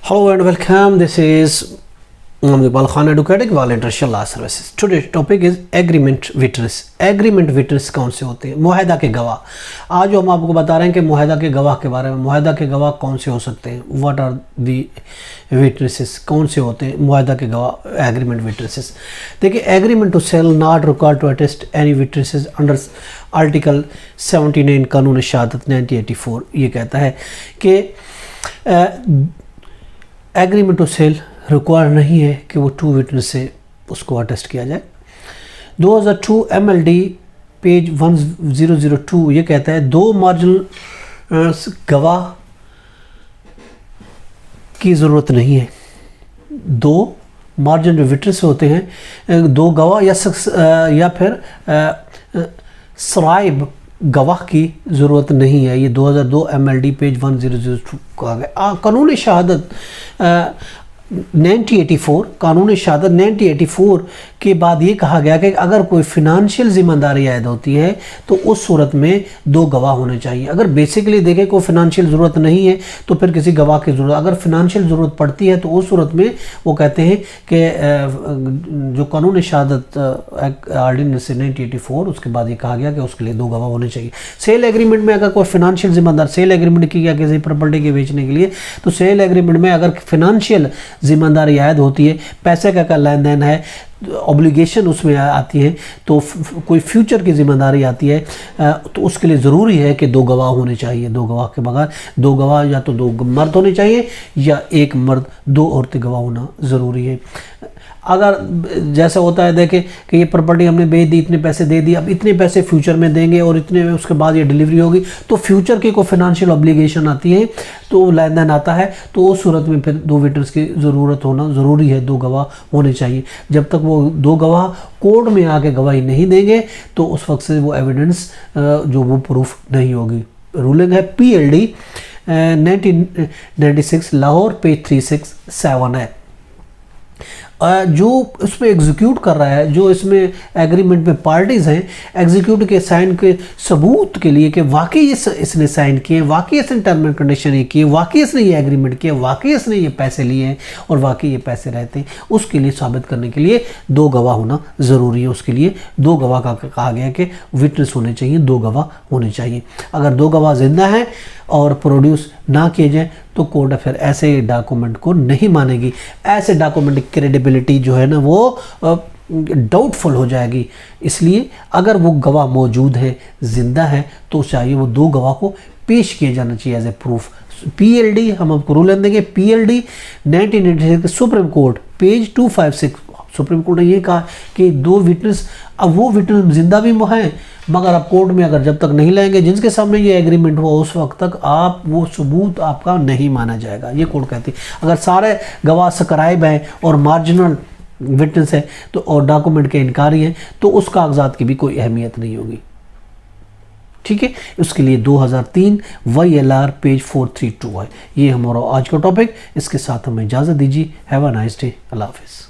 Hello and welcome. This is Mohammad Iqbal Khan, Educating Volunteer Law Services. Today's topic is agreement witness. Agreement witness कौन से होते हैं? मुआहदा के गवाह। आज हम आपको बता रहे हैं कि मुआहदा के गवाह के बारे में। मुआहदा के गवाह कौन से हो सकते हैं? What are the witnesses? कौन से होते हैं मुआहदा के गवाह? Agreement witnesses। देखिए, agreement to sell not required to attest any witnesses under Article 79 कानून शहादत 1984 ये कहता है कि एग्रीमेंट टू सेल रिक्वायर नहीं है कि वो टू विटनेस से उसको अटेस्ट किया जाए। 2002 MLD पेज 1002 ये कहता है दो मार्जिनल गवाह की ज़रूरत नहीं है। दो मार्जिनल विटनेस होते हैं, दो गवाह या फिर सराइब गवाह की ज़रूरत नहीं है। ये 2002 MLD पेज 1002 कहा गया। कानून शहादत 1984 कानून शहादत 1984 के बाद ये कहा गया कि अगर कोई फिनंशियल ज़िम्मेदारी आयद होती है तो उस सूरत में दो गवाह होने चाहिए। अगर बेसिकली देखें कोई फिनंशियल ज़रूरत नहीं है तो फिर किसी गवाह की ज़रूरत, अगर फिनंशियल ज़रूरत पड़ती है तो उस सूरत में वो कहते हैं कि जो कानून शहादत ऑर्डिनेंस 1984 उसके बाद ये कहा गया कि उसके लिए दो गवाह होने चाहिए। सेल एग्रीमेंट में अगर कोई फिनंशियल ज़िम्मेदार सेल एग्रीमेंट की गया किसी प्रॉपर्टी के बेचने के लिए, तो सेल एग्रीमेंट में अगर फिनंशियल ज़िम्मेदारी आयद होती है, पैसे का लेन देन है, ऑब्लिगेशन उसमें आती है, तो कोई फ्यूचर की ज़िम्मेदारी आती है, तो उसके लिए ज़रूरी है कि दो गवाह होने चाहिए। दो गवाह के बगैर, दो गवाह या तो दो मर्द होने चाहिए या एक मर्द दो औरतें गवाह होना ज़रूरी है। अगर जैसा होता है देखें कि ये प्रॉपर्टी हमने बेच दी, इतने पैसे दे दिए, अब इतने पैसे फ्यूचर में देंगे और इतने उसके बाद ये डिलीवरी होगी, तो फ्यूचर की कोई फाइनेंशियल ऑब्लिगेशन आती है, तो लेन देन आता है, तो उस सूरत में फिर दो विटनेस की ज़रूरत होना ज़रूरी है। दो गवाह होने चाहिए। जब तक वो दो गवाह कोर्ट में आके गवाही नहीं देंगे तो उस वक्त से वो एविडेंस जो वो प्रूफ नहीं होगी। रूलिंग है PLD 1996 लाहौर पेज 367 है। जो उसमें एग्जीक्यूट कर रहा है, जो इसमें एग्रीमेंट में पार्टीज़ हैं, एग्जीक्यूट के साइन के सबूत के लिए कि वाकई इसने साइन किए, वाकई इसने टर्म एंड कंडीशन ये किए, वाकई इसने ये एग्रीमेंट किया, वाकई इसने ये पैसे लिए हैं और वाकई ये पैसे रहते हैं, उसके लिए साबित करने के लिए दो गवाह होना ज़रूरी है। उसके लिए दो गवाह का कहा गया कि विटनेस होने चाहिए, दो गवाह होने चाहिए। अगर दो गवाह जिंदा हैं और प्रोड्यूस ना किए जाए तो कोर्ट फिर ऐसे डॉक्यूमेंट को नहीं मानेगी। ऐसे डॉक्यूमेंट की क्रेडिबिलिटी जो है ना वो डाउटफुल हो जाएगी। इसलिए अगर वो गवाह मौजूद है, जिंदा है, तो चाहिए वो दो गवाह को पेश किया जाना चाहिए एज ए प्रूफ। PLD हम आपको रूल देंगे, PLD 1986 supreme court page 256 supreme court ने ये कहा कि दो विटनेस, अब वो विटनेस जिंदा भी हैं मगर आप कोर्ट में अगर जब तक नहीं लाएंगे जिनके सामने ये एग्रीमेंट हुआ उस वक्त तक आप वो सबूत आपका नहीं माना जाएगा। ये कोर्ट कहती है। अगर सारे गवाह स्क्राइब हैं और मार्जिनल विटनेस है तो और डॉक्यूमेंट के इनकारी हैं तो उस कागजात की भी कोई अहमियत नहीं होगी। ठीक है, उसके लिए 2003 YLR पेज 432 है। ये हमारा आज का टॉपिक। इसके साथ हमें इजाज़त दीजिए। Have a nice day. अल्लाह हाफिज़।